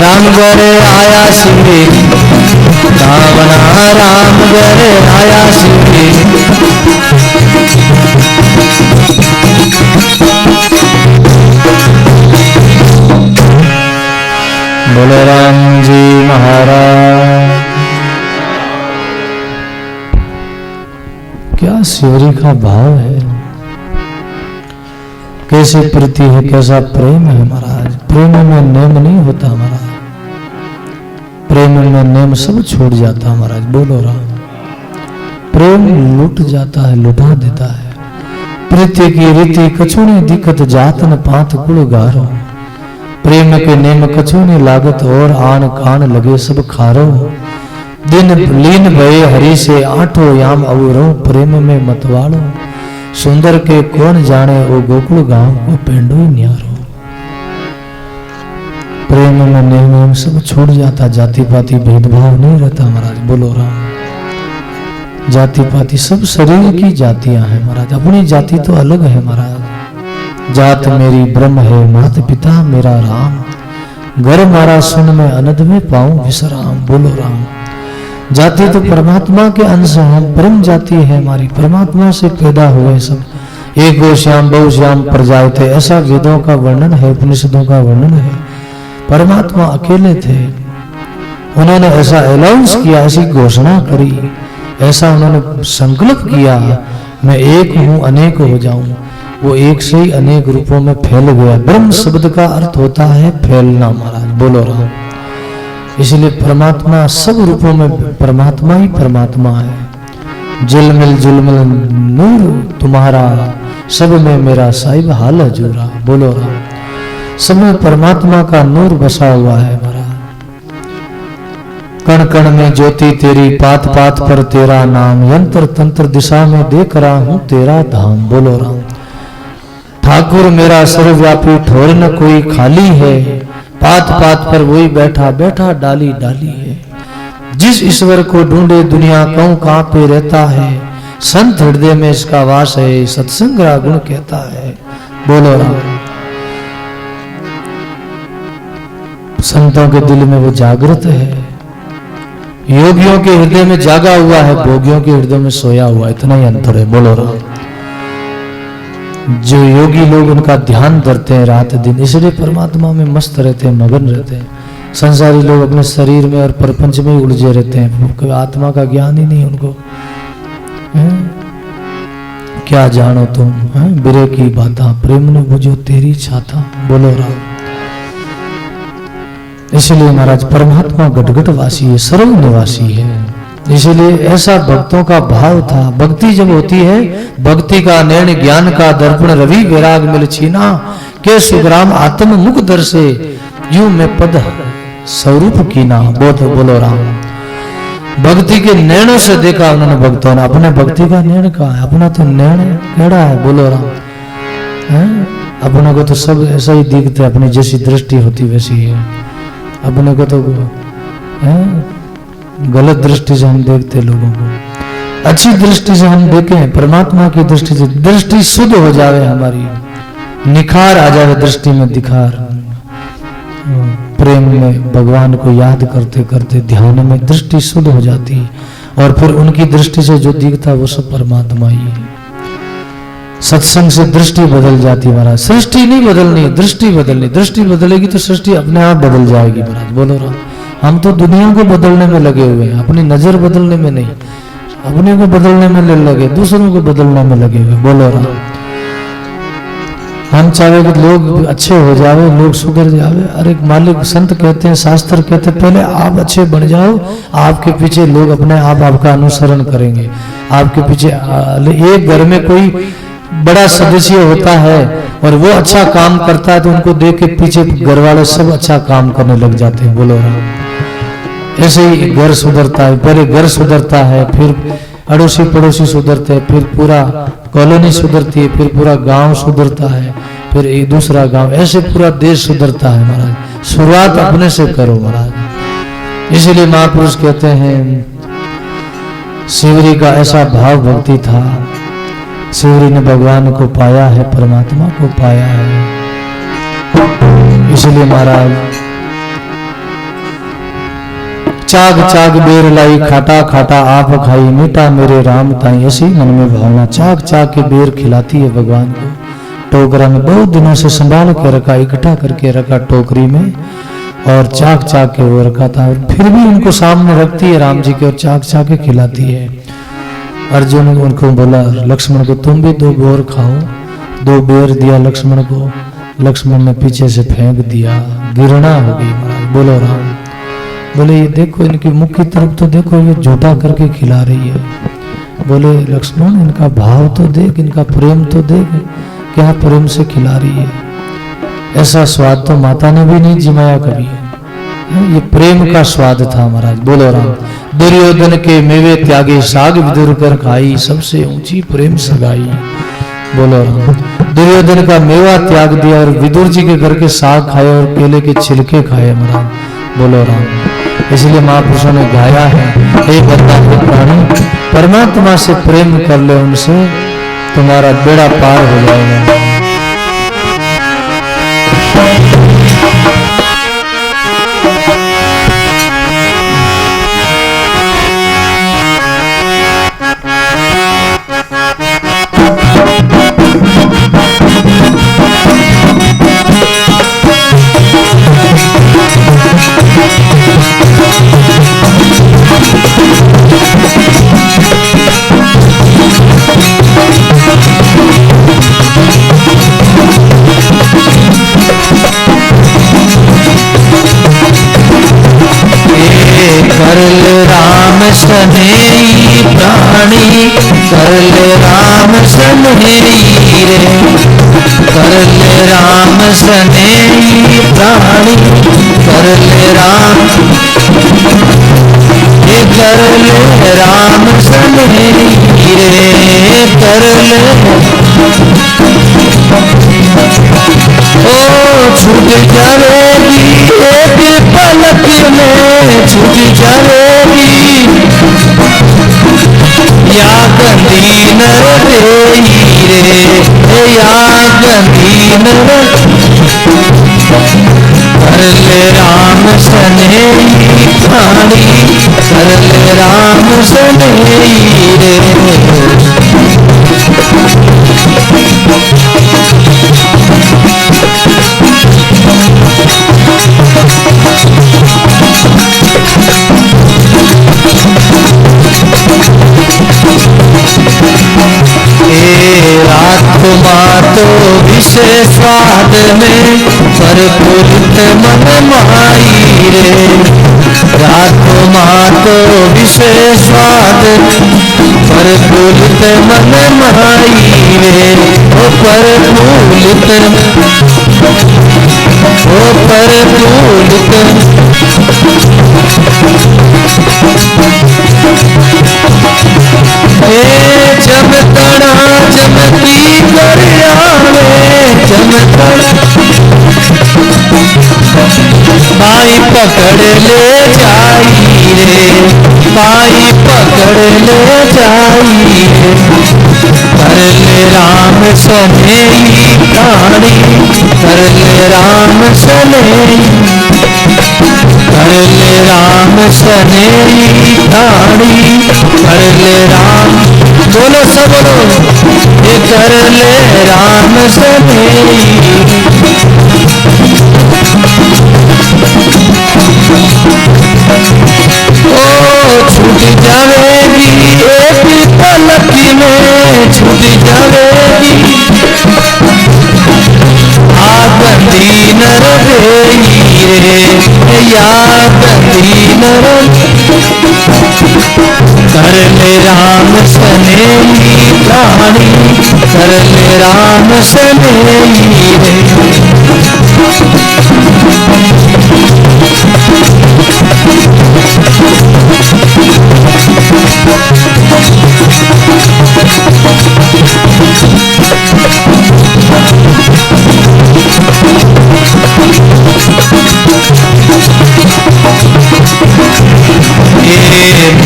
Speaker 1: राम घरे आया श्री रावणा, राम घरे आया श्री बोले राम जी महाराज। क्या शिवरी का भाव है, कैसे प्रीति है, कैसा प्रेम है महाराज। प्रेम में नेम नहीं होता महाराज, प्रेम में नेम सब छूट जाता महाराज। बोलो राम। प्रेम लुट जाता है, लुटा देता है। प्रीति की रीति कछुनी दिक्कत जात न पात कुल गारो। प्रेम के नेम कछुनी लागत और आन कान लगे सब खारो। दिन लीन भये हरि से आठो याम अवरो। प्रेम में मतवालो सुंदर के कौन जाने, ओ गोकुल गांव को पेंडो न्यारो। प्रेम में नेम सब छूट जाता, जाति पाति भेदभाव नहीं रहता महाराज। बोलो राम। जाति पाति सब शरीर की जातियां हैं महाराज, अपनी जाति तो अलग है महाराज। जात मेरी ब्रह्म है, माता पिता मेरा राम। घर मारा सुन में अनद में पाऊं विश्राम। बोलो राम। जाति तो परमात्मा के अंश है, परम जाति है हमारी, परमात्मा से पैदा हुए सब। एक गो श्याम बहु श्याम प्रजाए थे, ऐसा वेदों का वर्णन है, उपनिषदों का वर्णन है। परमात्मा अकेले थे, उन्होंने ऐसा अनाउंस किया, ऐसी घोषणा करी, ऐसा उन्होंने संकल्प किया, मैं एक हूं अनेक हो जाऊं। वो एक से ही अनेक रूपों में फैल गया। ब्रह्म शब्द का अर्थ होता है फैलना महाराज। बोलो राम। इसलिए परमात्मा सब रूपों में परमात्मा ही परमात्मा है। जुलमिल जुलमिल नूर तुम्हारा, सब में मेरा साहिब हाल हजूरा। बोलो राम। सब में परमात्मा का नूर बसा हुआ है हमारा। कण कण में ज्योति तेरी, पात पात पर तेरा नाम। यंत्र तंत्र दिशा में देख रहा हूं तेरा धाम। बोलो राम। ठाकुर मेरा सर्वव्यापी, ठोर न कोई खाली है। पात पात पर वही बैठा बैठा डाली डाली है। जिस ईश्वर को ढूंढे दुनिया कहूं कहां पे रहता है। संत हृदय में इसका वास है, सत्संग गुण कहता है। बोलो राम। संतों के दिल में वो जागृत है, योगियों के हृदय में जागा हुआ है, भोगियों के हृदय में सोया हुआ है। इतना ही अंतर है। बोलो राम। जो योगी लोग उनका ध्यान करते हैं रात दिन, इसलिए परमात्मा में मस्त रहते हैं, मगन रहते हैं। संसारी लोग अपने शरीर में और प्रपंच में उलझे रहते हैं, आत्मा का ज्ञान ही नहीं उनको। क्या जानो तुम बिरे की बाता, प्रेम ने बुझो तेरी छाता। बोलो राम। इसलिए महाराज परमात्मा गटगट वासी है, सर्व निवासी है। इसलिए ऐसा भक्तों का भाव था। भक्ति जब होती है, भक्ति का नैन ज्ञान का दर्पण रवि वैराग मिल छीना। के सुग्राम आत्म मुख दर से, यूं मैं पद स्वरूप कीना। बोलो राम। भक्ति के नैनों से देखा उन्होंने भक्तों ने। अपने भक्ति का नैन कहा है, अपना तो नैन केड़ा है। बोलो राम। अपने को तो सब ऐसा ही दिखते, अपनी जैसी दृष्टि होती वैसी है। अपने को तो गलत दृष्टि से हम देखते लोगों को। अच्छी दृष्टि से हम देखें, परमात्मा की दृष्टि से दृष्टि शुद्ध हो जावे, हमारी निखार आ जावे दृष्टि में, दिखार। प्रेम में भगवान को याद करते करते ध्यान में दृष्टि शुद्ध हो जाती, और फिर उनकी दृष्टि से जो दिखता वो सब परमात्मा ही है। सत्संग से दृष्टि बदल जाती महाराज। सृष्टि नहीं बदलनी, दृष्टि बदलनी। दृष्टि बदलेगी तो सृष्टि अपने आप बदल जाएगी महाराज। बोलो राम। हम तो दुनिया को बदलने में लगे हुए हैं, अपनी नजर बदलने में नहीं। अपने को बदलने में लगे, दूसरों को बदलने में लगे हुए। बोलो राम। हम चाहे कि लोग अच्छे हो जावे, लोग सुधर जावे। अरे मालिक संत कहते हैं, शास्त्र कहते हैं, पहले आप अच्छे बन जाओ, आपके पीछे लोग अपने आप आपका अनुसरण करेंगे। आपके पीछे एक घर में कोई बड़ा सदस्य होता है और वो अच्छा काम करता है तो उनको देख के पीछे घर वाले सब अच्छा काम करने लग जाते हैं। बोलो राम। ऐसे ही घर सुधरता है, पहले घर सुधरता है, फिर अड़ोसी पड़ोसी सुधरते हैं, फिर पूरा कॉलोनी सुधरती है, फिर पूरा गांव सुधरता है, फिर एक दूसरा गांव, ऐसे पूरा देश सुधरता है महाराज। शुरुआत अपने से करो महाराज। इसलिए महापुरुष कहते हैं, शिवरी का ऐसा भाव भक्ति था। शिवरी ने भगवान को पाया है, परमात्मा को पाया है। इसलिए महाराज चाग चाग बेर लाई खाटा खाटा आप खाई मीठा मेरे राम ताई। ऐसी मन में भावना, चाग चाग के बेर खिलाती है भगवान को। टोकरा में बहुत दिनों से संभाल के रखा, इकट्ठा करके रखा टोकरी में, और चाक चाक के वो रखा था। फिर भी उनको सामने रखती है राम जी के और चाक चाक के खिलाती है। अर्जुन उनको बोला लक्ष्मण को तुम भी 2 बोर खाओ। 2 बेर दिया लक्ष्मण को, लक्ष्मण ने पीछे से फेंक दिया, गिरना हो गई महाराज। बोलो राम। बोले ये देखो इनकी मुख की तरफ तो देखो, ये झूठा करके खिला रही है। बोले लक्ष्मण इनका भाव तो देख, इनका प्रेम तो देख, क्या प्रेम से खिला रही है। ऐसा स्वाद तो माता ने भी नहीं जिमाया कभी। ये प्रेम का स्वाद था महाराज। बोलो राम। दुर्योधन के मेवे त्यागे साग विदुर कर खाई, सबसे ऊंची प्रेम सगाई। बोलो राम। दुर्योधन का मेवा त्याग दिया और विदुर जी के घर के साग खाए और केले के छिलके खाए महाराज। बोलो राम। इसलिए महापुरुषों ने गाया है, हे बंदा हे प्राणी, परमात्मा से प्रेम कर ले, उनसे तुम्हारा बेड़ा पार हो जाएगा। सनेही प्राणी कर ले राम सनेही रे, कर ले राम सनेही प्राणी कर ले राम, ये कर ले राम सनेही रे, कर ले ओ छूट जाएगी एक पलक में, छूट जाएगी या गंदी नर देही रे, या गंदी नर कर ले राम सनेही प्राणी कर ले राम सनेही रे। तो विषय स्वाद में परिपूरित मन माई रे, रातो मातो विषय स्वाद परिपूरित मन माई रे, ओ परिपूरित ओ परिपूरित जब तना जमती कर आवे, जब पाई पकड़ ले जाई रे, पाई पकड़ ले जाई रे, कर ले राम सनेही प्राणी कर ले राम सनेही, कर ले राम सनेही प्राणी कर ले राम। बोलो सब बोलो, ये कर ले राम सनेही। ओ छूट जाएगी एक पलक में, छूट जाएगी गंदी नर देही रे, या गंदी नर कर ले राम सनेही प्राणी कर ले राम सनेही रे।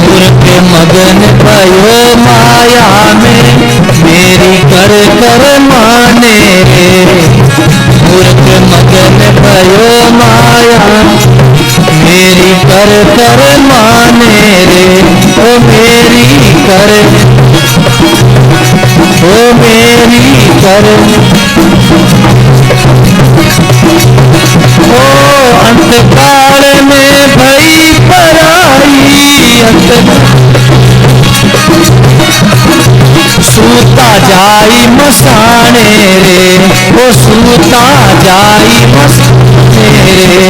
Speaker 1: मूर्ख मगन भयो माया में मेरी कर कर माने रे, मूर्ख मगन भयो माया मेरी कर कर माने रे, ओ मेरी कर, ओ मेरी कर, ओ अंतकाल में भई पराई, सूता जाई मसाने रे, ओ सूता जाई मसाने रे,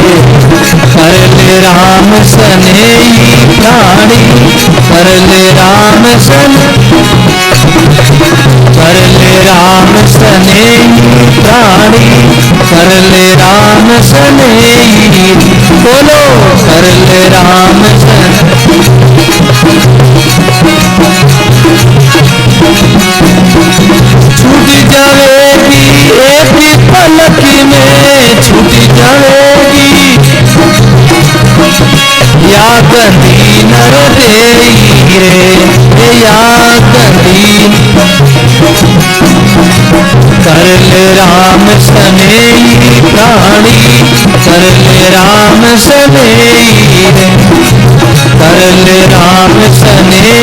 Speaker 1: कर ले राम सनेही प्राणी, कर ले राम सन, कर ले राम सनेही प्राणी, कर ले राम सनेही, बोलो कर ले राम सन। छूट जाएगी एक पलक में, छूट जाएगी या गंदी नर देई रे, या गंदी, कर ले राम सनेही प्राणी, कर ले राम सनेही रे, कर ले राम सनेही,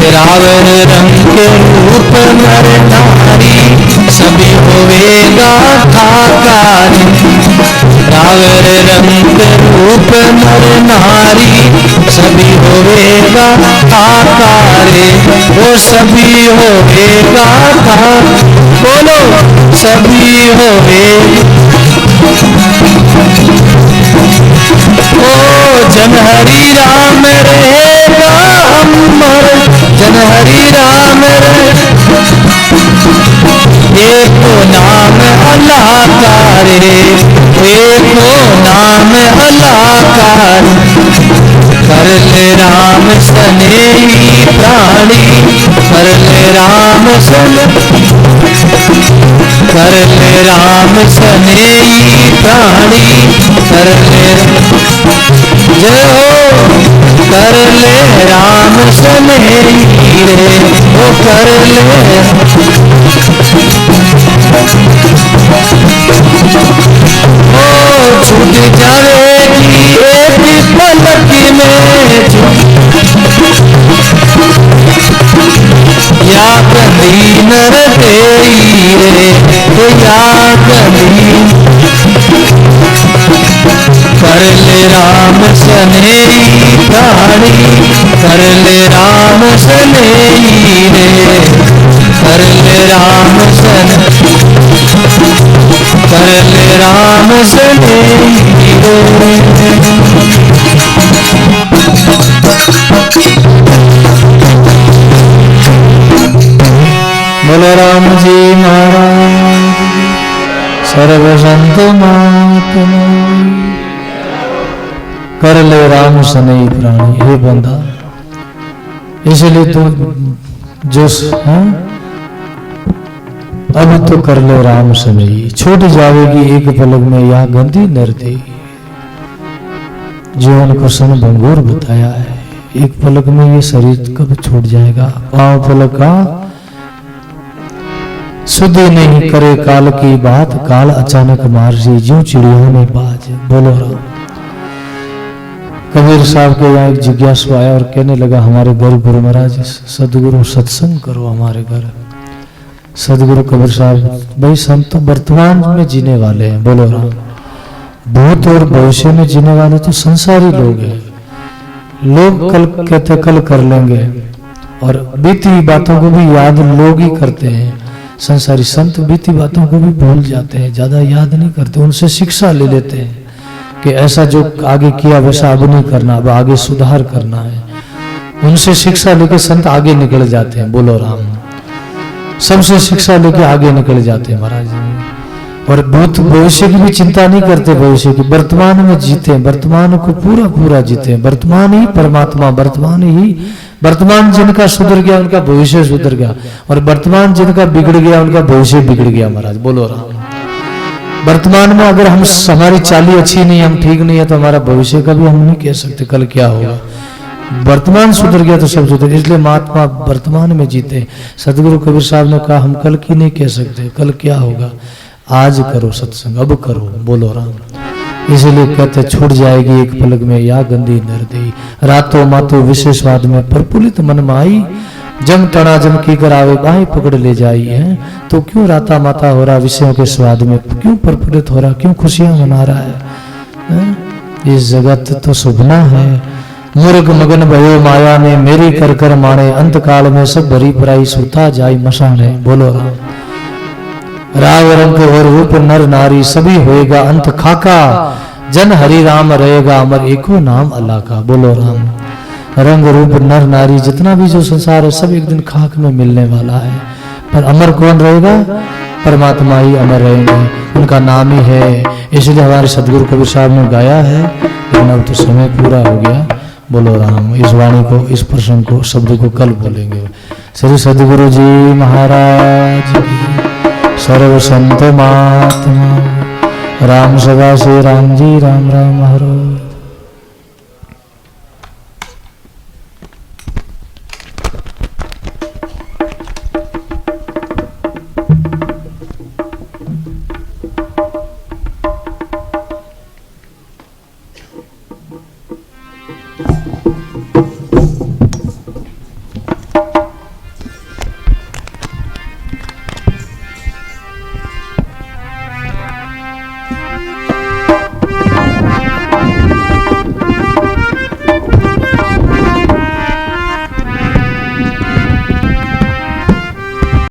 Speaker 1: रावण रंग के रूप नर नारी, सभी होवेगा ठाकारी, रावण रंग के रूप नर नारी, सभी होवेगा ठाकारे, वो सभी होवेगा था, बोलो सभी होवेगा, ओ जन हरि राम रहेगा अमर, जन हरि राम रहे, एको नाम अल्लाह का रे, एको नाम अल्लाह का, कर ले राम सनेही प्राणी, कर ले राम सन, कर ले राम सनेही प्राणी, कर ले जय हो, कर ले राम सनेही रे, ओ कर ले, ओ छूट जाएगी एक पलक में, या गंदी नर देई रे, या गंदी, कर ले राम सनेही प्राणी, कर ले राम सनेही रे, कर ले राम सन, कर ले राम सनेही रे। बोलो राम जी महाराज, सर्व संत महात्मा, कर ले राम सनेही प्राणी। हे बंदा, इसलिए तो जो अब तो कर ले राम सनेही, छूट जाएगी एक पलक में या गंदी नरती, जीवन को सन भंगुर बताया है। एक पलक में ये शरीर कब छूट जाएगा, पांव पलक का सुधि नहीं करे काल की बात, काल अचानक मार सी ज्यों चिड़िया में बाज। बोलो राम। कबीर साहब के यहाँ एक जिज्ञासु आया और कहने लगा, हमारे घर गुरु महाराज सदगुरु सत्संग करो हमारे घर। सदगुरु कबीर साहब, भाई संत तो वर्तमान में जीने वाले हैं। बोलो राम। भूत और भविष्य में जीने वाले तो संसारी लोग हैं। लोग कल कहते कल कर लेंगे, और बीती बातों को भी याद लोग ही करते हैं। संसारी संत बीती बातों को भी भूल जाते हैं, ज्यादा याद नहीं करते, उनसे शिक्षा ले लेते हैं कि ऐसा जो आगे किया वैसा अब नहीं करना, अब आगे सुधार करना है। उनसे शिक्षा लेके संत आगे निकल जाते हैं। बोलो राम। सबसे शिक्षा लेके आगे निकल जाते हैं महाराज। और भूत भविष्य की भी चिंता नहीं करते, भविष्य की, वर्तमान में जीते, वर्तमान को पूरा पूरा जीते। वर्तमान ही परमात्मा, वर्तमान जिनका सुधर गया उनका भविष्य सुधर गया, और वर्तमान जिनका बिगड़ गया उनका भविष्य बिगड़ गया महाराज। बोलो राम। वर्तमान में अगर हम हमारी चाली अच्छी नहीं, हम ठीक नहीं है, तो हमारा भविष्य का भी हम नहीं कह सकते कल क्या होगा। वर्तमान सुधर गया तो सब सुधर, इसलिए महात्मा वर्तमान में जीते। सदगुरु कबीर साहब ने कहा हम कल की नहीं कह सकते, कल क्या होगा, आज करो सत्संग, अब करो, बोलो राम। इसलिए कहते छूट जाएगी एक पलक में या गंदी नरदेई, रातों मातों विशेष स्वाद में प्रफुल्लित मन माई, जम टना जम की करावे बाहें पकड़ ले जाई है। तो क्यों राता माता हो रहा विषयों के स्वाद में, क्यों प्रफुल्लित हो रहा, क्यों खुशियां मना रहा है। इस जगत तो सुभना है, मूर्ख मगन भयो माया में, मेरी कर कर माने, अंत काल में सब भरी पराई, सुता जाई मशाने, बोलो राम। राव रंग और रूप नर नारी, सभी होएगा अंत खाका, जन हरि राम रहेगा अमर, एको नाम अल्लाह का, बोलो राम। रंग रूप नर नारी जितना भी जो संसार है सब एक दिन खाक में मिलने वाला है, पर अमर कौन रहेगा, परमात्मा ही अमर रहेंगे, उनका नाम ही है। इसलिए हमारे सदगुरु कबीर साहब ने गाया है, लेकिन अब तो समय पूरा हो गया, बोलो राम। इस वाणी को, इस प्रसंग को, शब्द को कल बोलेंगे। श्री सदगुरु जी महाराज की, सर्व संत महात्मा, राम सदा से राम जी, राम राम हरो।